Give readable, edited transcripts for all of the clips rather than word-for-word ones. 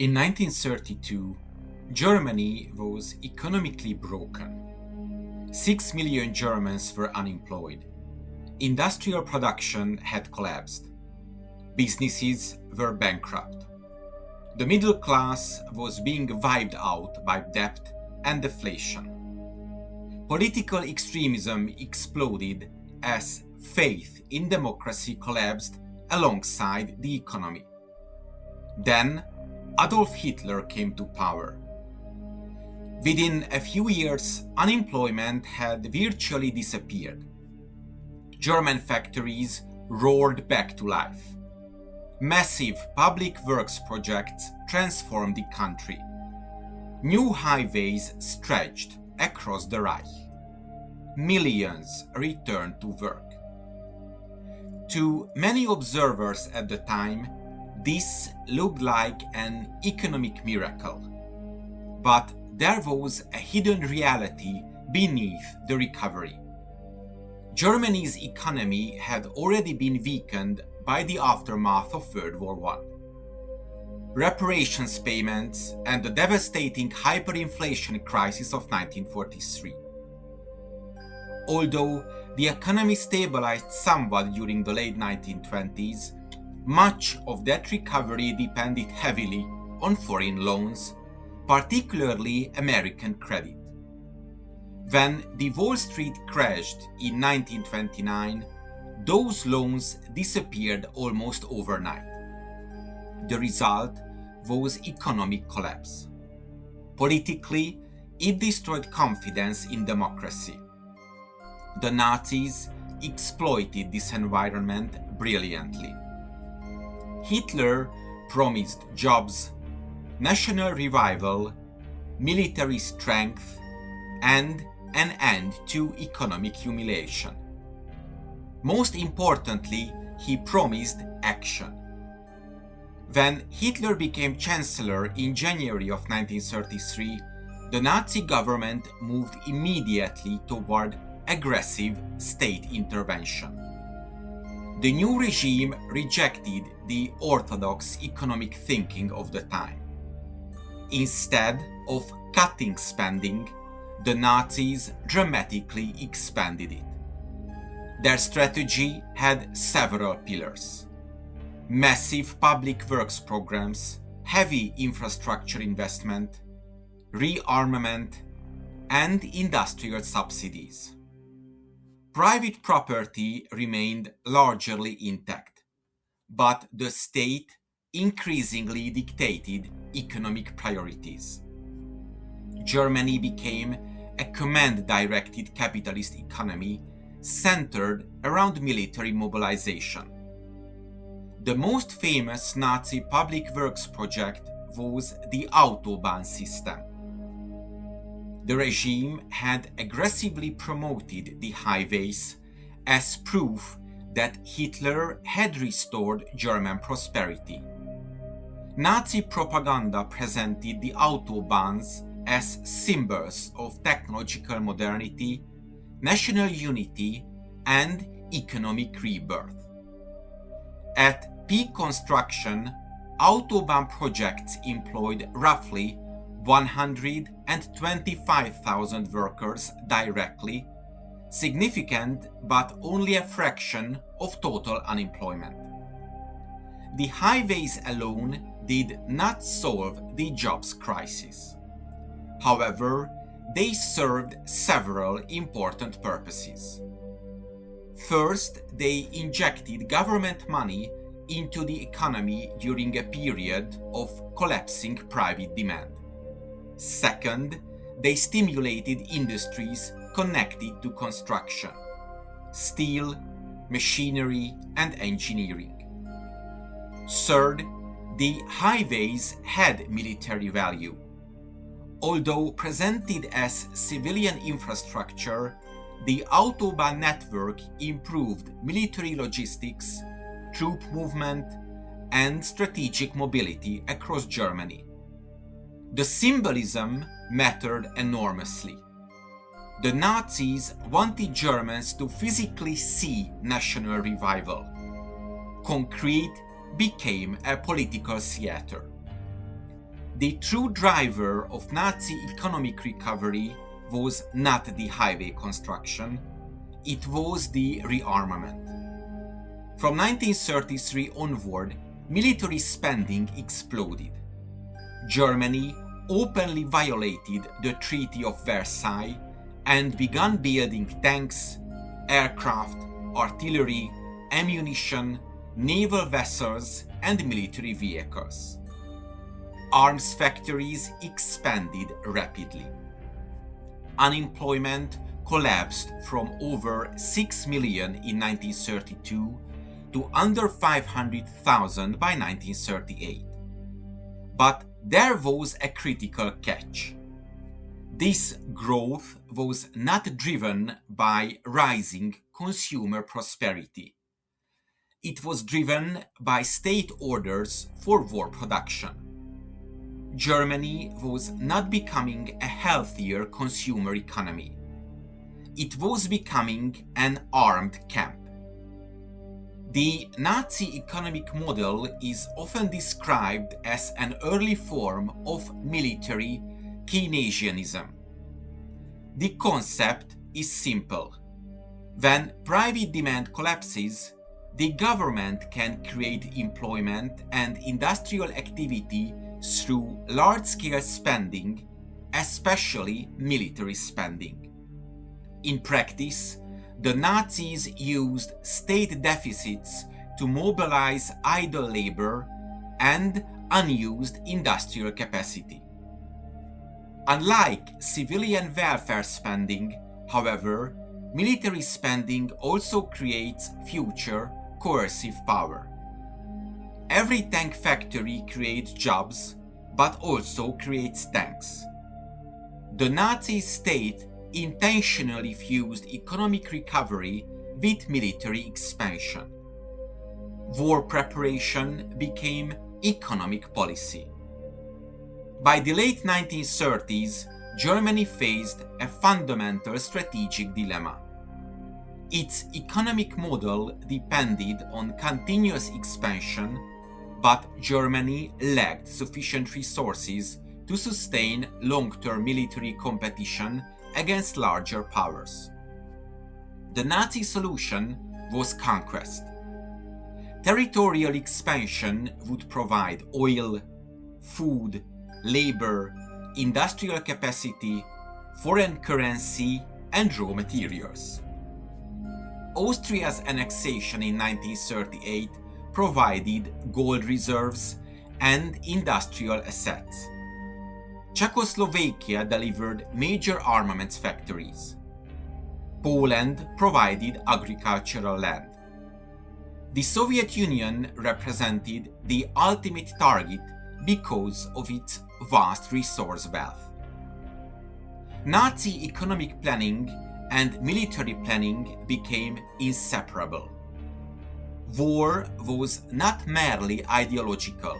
In 1932, Germany was economically broken. 6 million Germans were unemployed. Industrial production had collapsed. Businesses were bankrupt. The middle class was being wiped out by debt and deflation. Political extremism exploded as faith in democracy collapsed alongside the economy. Then, Adolf Hitler came to power. Within a few years, unemployment had virtually disappeared. German factories roared back to life. Massive public works projects transformed the country. New highways stretched across the Reich. Millions returned to work. To many observers at the time, this looked like an economic miracle. But there was a hidden reality beneath the recovery. Germany's economy had already been weakened by the aftermath of World War I. Reparations payments and the devastating hyperinflation crisis of 1943. Although the economy stabilized somewhat during the late 1920s, much of that recovery depended heavily on foreign loans, particularly American credit. When the Wall Street crashed in 1929, those loans disappeared almost overnight. The result was economic collapse. Politically, it destroyed confidence in democracy. The Nazis exploited this environment brilliantly. Hitler promised jobs, national revival, military strength, and an end to economic humiliation. Most importantly, he promised action. When Hitler became chancellor in January of 1933, the Nazi government moved immediately toward aggressive state intervention. The new regime rejected the orthodox economic thinking of the time. Instead of cutting spending, the Nazis dramatically expanded it. Their strategy had several pillars: massive public works programs, heavy infrastructure investment, rearmament, and industrial subsidies. Private property remained largely intact, but the state increasingly dictated economic priorities. Germany became a command-directed capitalist economy centered around military mobilization. The most famous Nazi public works project was the Autobahn system. The regime had aggressively promoted the highways as proof that Hitler had restored German prosperity. Nazi propaganda presented the Autobahns as symbols of technological modernity, national unity, and economic rebirth. At peak construction, Autobahn projects employed roughly 125,000 workers directly, significant but only a fraction of total unemployment. The highways alone did not solve the jobs crisis. However, they served several important purposes. First, they injected government money into the economy during a period of collapsing private demand. Second, they stimulated industries connected to construction: steel, machinery, and engineering. Third, the highways had military value. Although presented as civilian infrastructure, the Autobahn network improved military logistics, troop movement, and strategic mobility across Germany. The symbolism mattered enormously. The Nazis wanted Germans to physically see national revival. Concrete became a political theater. the true driver of Nazi economic recovery was not the highway construction, it was the rearmament. From 1933 onward, military spending exploded. Germany openly violated the Treaty of Versailles and began building tanks, aircraft, artillery, ammunition, naval vessels, and military vehicles. Arms factories expanded rapidly. Unemployment collapsed from over 6 million in 1932 to under 500,000 by 1938. But there was a critical catch. This growth was not driven by rising consumer prosperity. It was driven by state orders for war production. Germany was not becoming a healthier consumer economy. It was becoming an armed camp. The Nazi economic model is often described as an early form of military Keynesianism. The concept is simple. When private demand collapses, the government can create employment and industrial activity through large-scale spending, especially military spending. In practice, the Nazis used state deficits to mobilize idle labor and unused industrial capacity. Unlike civilian welfare spending, however, military spending also creates future coercive power. Every tank factory creates jobs, but also creates tanks. The Nazi state intentionally fused economic recovery with military expansion. War preparation became economic policy. By the late 1930s, Germany faced a fundamental strategic dilemma. Its economic model depended on continuous expansion, but Germany lacked sufficient resources to sustain long-term military competition against larger powers. The Nazi solution was conquest. Territorial expansion would provide oil, food, labor, industrial capacity, foreign currency, and raw materials. Austria's annexation in 1938 provided gold reserves and industrial assets. Czechoslovakia delivered major armaments factories. Poland provided agricultural land. The Soviet Union represented the ultimate target because of its vast resource wealth. Nazi economic planning and military planning became inseparable. War was not merely ideological.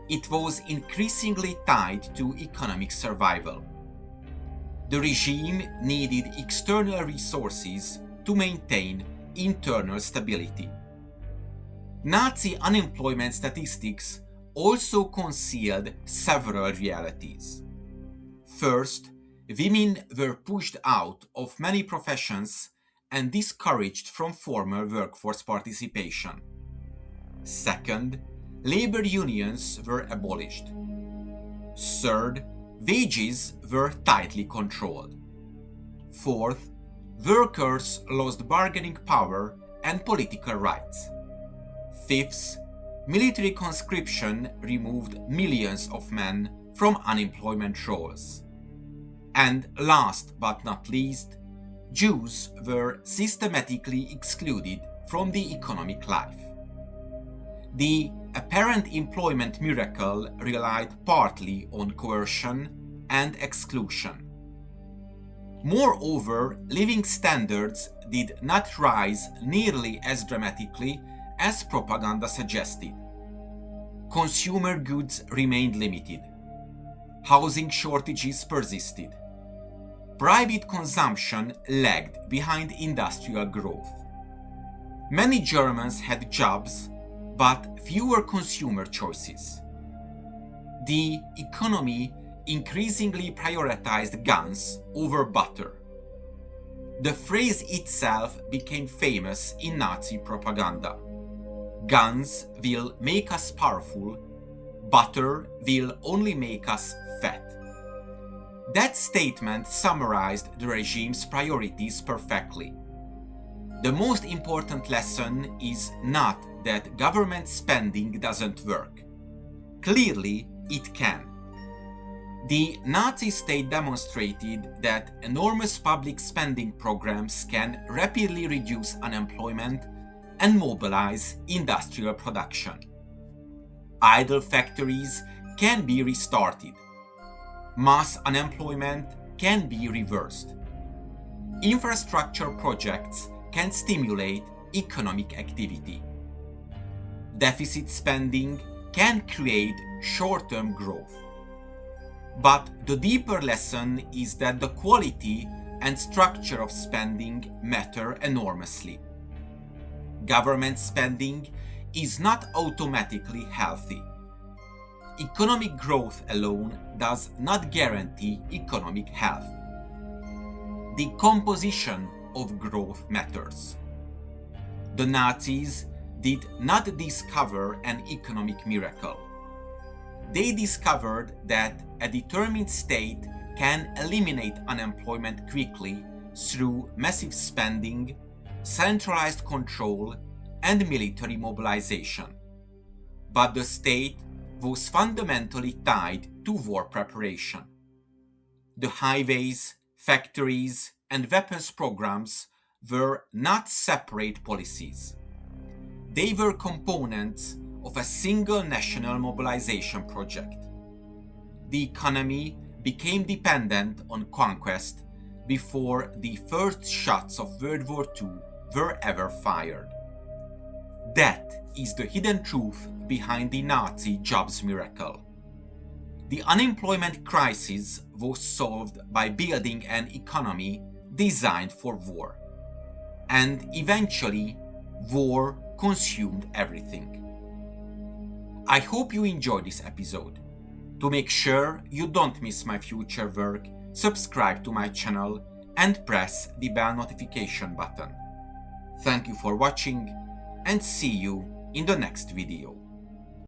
It was increasingly tied to economic survival. The regime needed external resources to maintain internal stability. Nazi unemployment statistics also concealed several realities. First, women were pushed out of many professions and discouraged from formal workforce participation. Second, labor unions were abolished. Third, wages were tightly controlled. Fourth, workers lost bargaining power and political rights. Fifth, military conscription removed millions of men from unemployment rolls. And last but not least, Jews were systematically excluded from the economic life. The apparent employment miracle relied partly on coercion and exclusion. Moreover, living standards did not rise nearly as dramatically as propaganda suggested. Consumer goods remained limited. Housing shortages persisted. Private consumption lagged behind industrial growth. Many Germans had jobs, but fewer consumer choices. the economy increasingly prioritized guns over butter. The phrase itself became famous in Nazi propaganda. Guns will make us powerful, butter will only make us fat. That statement summarized the regime's priorities perfectly. The most important lesson is not that government spending doesn't work. Clearly, it can. The Nazi state demonstrated that enormous public spending programs can rapidly reduce unemployment and mobilize industrial production. Idle factories can be restarted. Mass unemployment can be reversed. Infrastructure projects can stimulate economic activity. Deficit spending can create short-term growth. But the deeper lesson is that the quality and structure of spending matter enormously. Government spending is not automatically healthy. Economic growth alone does not guarantee economic health. The composition of growth matters. The Nazis did not discover an economic miracle. They discovered that a determined state can eliminate unemployment quickly through massive spending, centralized control, and military mobilization. But the state was fundamentally tied to war preparation. The highways, factories, and weapons programs were not separate policies. They were components of a single national mobilization project. The economy became dependent on conquest before the first shots of World War II were ever fired. That is the hidden truth behind the Nazi jobs miracle. The unemployment crisis was solved by building an economy designed for war. And eventually, war consumed everything. I hope you enjoyed this episode. To make sure you don't miss my future work, subscribe to my channel and press the bell notification button. Thank you for watching and see you in the next video.